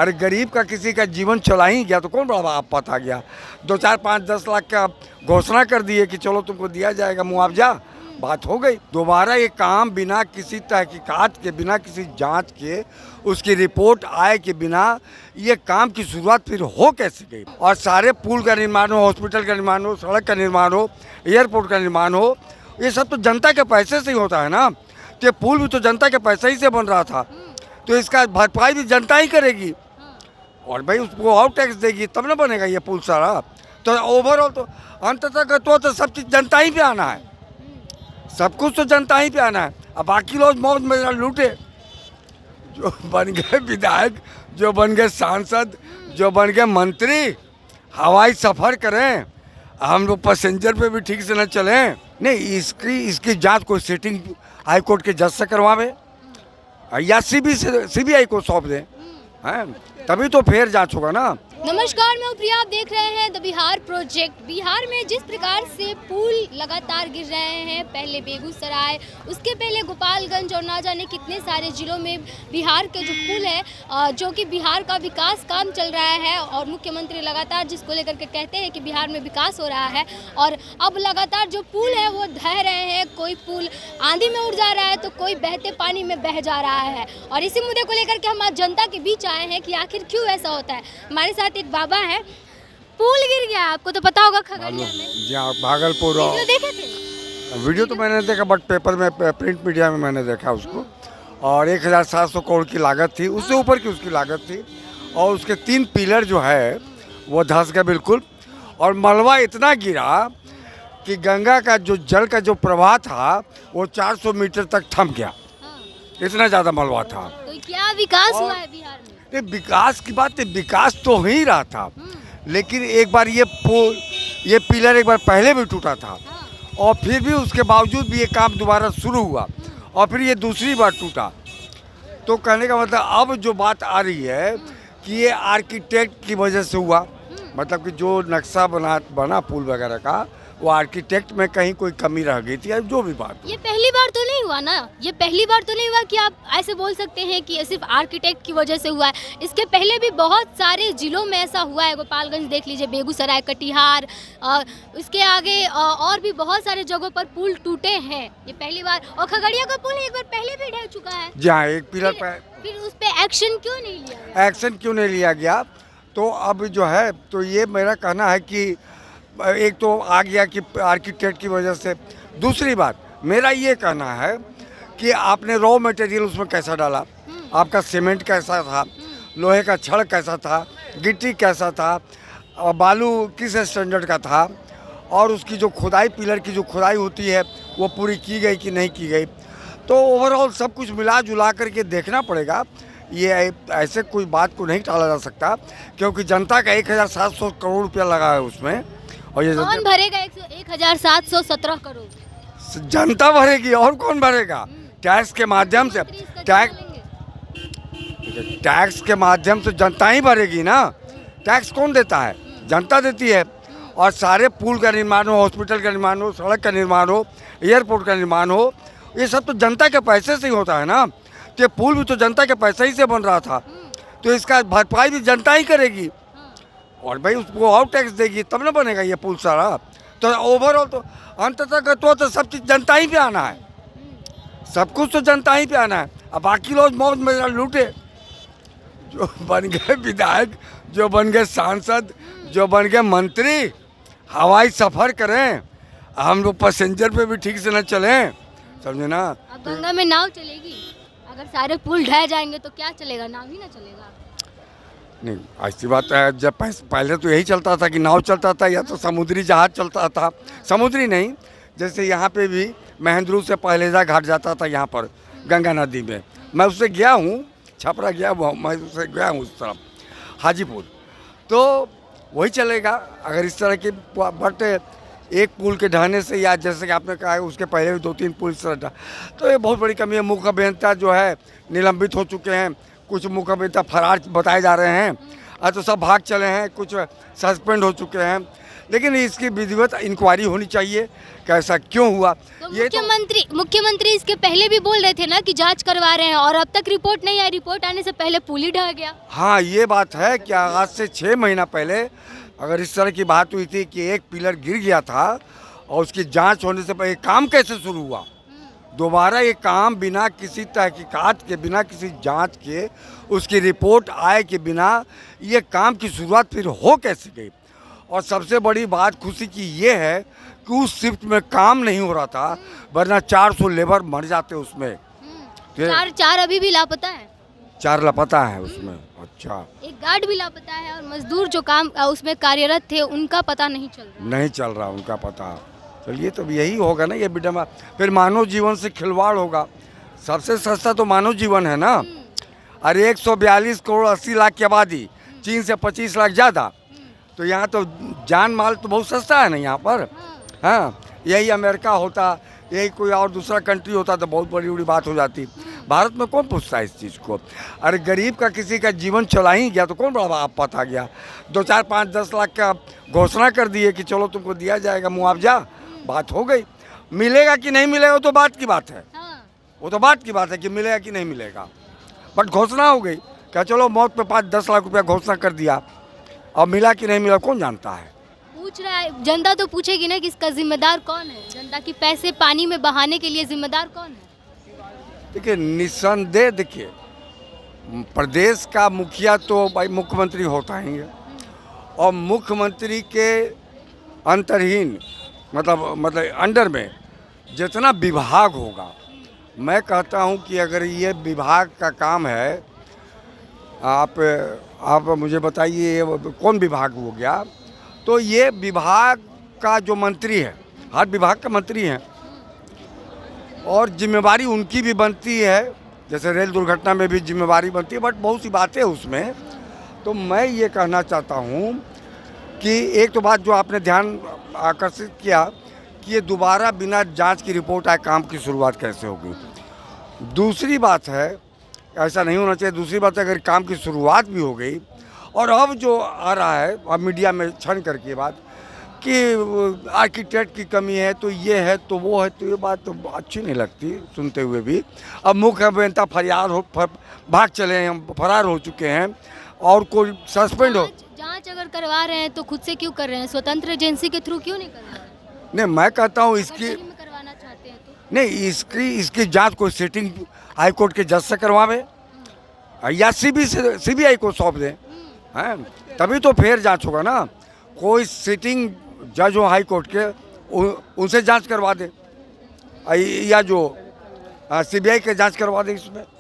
अरे गरीब का किसी का जीवन चला ही गया तो कौन बड़ा आपत आ गया। 2, 4, 5, 10 लाख का घोषणा कर दिए कि चलो तुमको दिया जाएगा मुआवजा, बात हो गई। दोबारा ये काम बिना किसी तहकीकात के, बिना किसी जांच के, उसकी रिपोर्ट आए के बिना ये काम की शुरुआत फिर हो कैसे गई। और सारे पुल का निर्माण हो, हॉस्पिटल का निर्माण हो, सड़क का निर्माण हो, एयरपोर्ट का निर्माण हो, ये सब तो जनता के पैसे से ही होता है ना। तो ये पुल भी तो जनता के पैसे ही से बन रहा था, तो इसका भरपाई भी जनता ही करेगी और भाई उसको और टैक्स देगी तब ना बनेगा ये पुल सारा। तो ओवरऑल तो अंततः तो सब चीज़ जनता ही पे आना है, सब कुछ तो जनता ही पे आना है। अब बाकी लोग मौज में लूटे, जो बन गए विधायक, जो बन गए सांसद, जो बन गए मंत्री, हवाई सफ़र करें, हम लोग पैसेंजर पे भी ठीक से न चलें। नहीं, इसकी जांच कोई सिटिंग हाई कोर्ट के जज से करवावे या सीबीआई को सौंप दें, हैं, तभी तो फेयर जांच होगा ना। नमस्कार, मैं प्रिया, आप देख रहे हैं द बिहार प्रोजेक्ट। बिहार में जिस प्रकार से पुल लगातार गिर रहे हैं, पहले बेगूसराय, उसके पहले गोपालगंज और ना जाने कितने सारे जिलों में बिहार के जो पुल है, जो कि बिहार का विकास काम चल रहा है और मुख्यमंत्री लगातार जिसको लेकर के कहते हैं कि बिहार में विकास हो रहा है, और अब लगातार जो पुल है वो ढह रहे हैं। कोई पुल आंधी में उड़ जा रहा है तो कोई बहते पानी में बह जा रहा है, और इसी मुद्दे को लेकर के हम आज जनता के बीच आए हैं कि आखिर क्यों ऐसा होता है। हमारे साथ एक बाबा है। पुल गिर गया, आपको तो पता होगा, खगड़िया में। जी हाँ, भागलपुर। वीडियो देखे थे? वीडियो तो मैंने देखा, बट पेपर में, प्रिंट मीडिया में मैंने देखा उसको। और 1700 करोड़ की लागत थी, उससे ऊपर की उसकी लागत थी, और उसके 3 पिलर जो है वो धंस गए बिल्कुल। और मलबा इतना गिरा कि गंगा का जो जल का जो प्रवाह था वो 400 मीटर तक थम गया। इतना ज़्यादा मलबा था। तो क्या विकास हुआ है बिहार में? ये विकास की बात है, विकास तो हो ही रहा था, लेकिन एक बार ये पिलर एक बार पहले भी टूटा था, और फिर भी उसके बावजूद भी ये काम दोबारा शुरू हुआ, और फिर ये दूसरी बार टूटा। तो कहने का मतलब अब जो बात आ रही है कि ये आर्किटेक्ट की वजह से हुआ, मतलब कि जो नक्शा बना पुल वगैरह का, वो आर्किटेक्ट में कहीं कोई कमी रह गई थी, जो भी बात। ये पहली बार तो नहीं हुआ ना, ये पहली बार तो नहीं हुआ कि आप ऐसे बोल सकते हैं कि ये सिर्फ आर्किटेक्ट की वजह से हुआ है। इसके पहले भी बहुत सारे जिलों में ऐसा हुआ है। गोपालगंज देख लीजिए, बेगूसराय, कटिहार, इसके आगे और भी बहुत सारे जगहों पर पुल टूटे हैं। ये पहली बार, और खगड़िया का पुल एक बार पहले भी ढह चुका है। जी हाँ, एक पिलर फिर उस पर एक्शन क्यों नहीं लिया गया? एक्शन क्यों नहीं लिया गया? तो अब जो है, तो ये मेरा कहना है कि एक तो आ गया कि आर्किटेक्ट की वजह से। दूसरी बात मेरा ये कहना है कि आपने रॉ मटेरियल उसमें कैसा डाला, आपका सीमेंट कैसा था, लोहे का छड़ कैसा था, गिट्टी कैसा था, और बालू किस स्टैंडर्ड का था, और उसकी जो खुदाई, पिलर की जो खुदाई होती है वो पूरी की गई कि नहीं की गई। तो ओवरऑल सब कुछ मिला जुला करके देखना पड़ेगा। ये ऐसे कोई बात को नहीं टाला जा सकता, क्योंकि जनता का 1700 करोड़ रुपया लगा है उसमें। और ये कौन भरेगा 1717 करोड़? जनता भरेगी, और कौन भरेगा? टैक्स के माध्यम से। टैक्स के माध्यम से जनता ही भरेगी ना। टैक्स कौन देता है? जनता देती है। और सारे पुल का निर्माण हो, हॉस्पिटल का निर्माण हो, सड़क का निर्माण हो, एयरपोर्ट का निर्माण हो, ये सब तो जनता के पैसे से ही होता है ना। तो ये पुल भी तो जनता के पैसे ही से बन रहा था, तो इसका भरपाई भी जनता ही करेगी और भाई उसको और टैक्स देगी तब ना बनेगा ये पुल सारा। तो ओवरऑल तो अंततः तो सब चीज़ जनता ही पे आना है, सब कुछ तो जनता ही पे आना है। अब बाकी लोग मौज में लूटे, जो बन गए विधायक, जो बन गए सांसद, जो बन गए मंत्री, हवाई सफ़र करें, हम लोग पैसेंजर पे भी ठीक से न चलें, समझे ना। अब गंगा में नाव चलेगी? अगर सारे पुल ढह जाएंगे तो क्या चलेगा? नाव ही ना चलेगा। नहीं, ऐसी बात है, जब पहले तो यही चलता था कि नाव चलता था या तो समुद्री जहाज चलता था। समुद्री नहीं, जैसे यहाँ पे भी महेंद्रू से पहलेजा घाट जाता था यहाँ पर गंगा नदी में। मैं उससे गया हूँ, छपरा गया हुआ, मैं उससे गया हूँ उस तरफ हाजीपुर, तो वही चलेगा अगर इस तरह की। बट एक पुल के ढहने से, या जैसे कि आपने कहा है उसके पहले भी 2-3 पुल इस तरह, तो ये बहुत बड़ी कमी है। मुख्य अभियंता जो है निलंबित हो चुके हैं, कुछ मुख्य अभियंता फरार बताए जा रहे हैं, तो सब भाग चले हैं, कुछ सस्पेंड हो चुके हैं। लेकिन इसकी विधिवत इंक्वायरी होनी चाहिए कि ऐसा क्यों हुआ। तो ये तो मुख्यमंत्री इसके पहले भी बोल रहे थे ना कि जांच करवा रहे हैं, और अब तक रिपोर्ट नहीं आई। रिपोर्ट आने से पहले पुल ही ढह गया। हाँ, ये बात है कि आज से 6 महीना पहले अगर इस तरह की बात हुई थी कि एक पिलर गिर गया था और उसकी जांच होने से पहले काम कैसे शुरू हुआ, दोबारा ये काम बिना किसी तहकीकात के, बिना किसी जांच के, उसकी रिपोर्ट आए के बिना ये काम की शुरुआत फिर हो कैसे गई। और सबसे बड़ी बात खुशी की ये है कि उस शिफ्ट में काम नहीं हो रहा था, वरना 400 लेबर मर जाते उसमें। चार अभी भी लापता है। 4 लापता है उसमें। अच्छा, एक गार्ड भी लापता है, और मजदूर जो काम उसमें कार्यरत थे उनका पता नहीं चल रहा उनका पता। चलिए, तब यही होगा ना, ये बेटा फिर मानव जीवन से खिलवाड़ होगा। सबसे सस्ता तो मानव जीवन है ना। अरे 142 करोड़ 80 लाख की आबादी, चीन से 25 लाख ज़्यादा, तो यहाँ तो जान माल तो बहुत सस्ता है ना यहाँ पर। हाँ, यही अमेरिका होता, यही कोई और दूसरा कंट्री होता तो बहुत बड़ी बड़ी बात हो जाती। भारत में कौन पूछता है इस चीज़ को। अरे गरीब का किसी का जीवन चला ही गया तो कौन बड़ा आफत आ गया। 2, 4, 5, 10 लाख का घोषणा कर दिए कि चलो तुमको दिया जाएगा मुआवजा, बात हो गई। मिलेगा कि नहीं मिलेगा वो तो बात की बात है। वो तो बात की बात है कि मिलेगा कि नहीं मिलेगा, बट घोषणा हो गई। क्या चलो मौत पे 5-10 लाख रुपया घोषणा कर दिया, और मिला कि नहीं मिला कौन जानता है। पूछ रहा है जनता, तो पूछेगी ना कि इसका जिम्मेदार कौन है। जनता की पैसे पानी में बहाने के लिए जिम्मेदार कौन है। देखिए, निस्संदेह, देखिए प्रदेश का मुखिया तो भाई मुख्यमंत्री होता ही है, और मुख्यमंत्री के अंतरहीन मतलब अंडर में जितना विभाग होगा, मैं कहता हूं कि अगर ये विभाग का काम है, आप मुझे बताइए कौन विभाग हो गया, तो ये विभाग का जो मंत्री है, हर विभाग का मंत्री है, और जिम्मेवारी उनकी भी बनती है। जैसे रेल दुर्घटना में भी जिम्मेवारी बनती है, बट बहुत सी बातें उसमें। तो मैं ये कहना चाहता हूँ कि एक तो बात जो आपने ध्यान आकर्षित किया कि ये दोबारा बिना जांच की रिपोर्ट आए काम की शुरुआत कैसे होगी। दूसरी बात है, ऐसा नहीं होना चाहिए। दूसरी बात है, अगर काम की शुरुआत भी हो गई और अब जो आ रहा है, अब मीडिया में छन करके बात कि आर्किटेक्ट की कमी है, तो ये है तो वो है, तो ये बात तो अच्छी नहीं लगती सुनते हुए भी। अब मुख्य अभियंता भाग चले हैं, फरार हो चुके हैं, और कोई सस्पेंड हो। जांच अगर करवा रहे हैं तो खुद से क्यों कर रहे हैं, स्वतंत्र एजेंसी के थ्रू क्यों नहीं कर रहे हैं। नहीं, मैं कहता हूँ इसकी करवाना चाहते हैं तो नहीं, इसकी जांच कोई सिटिंग हाई कोर्ट के जज से करवावे, या सीबीआई को सौंप दें, हैं, तभी तो फेयर जांच होगा ना। कोई सिटिंग जज हो हाई कोर्ट के, उनसे जांच करवा दे, या जो सीबीआई के जांच करवा दे इसमें।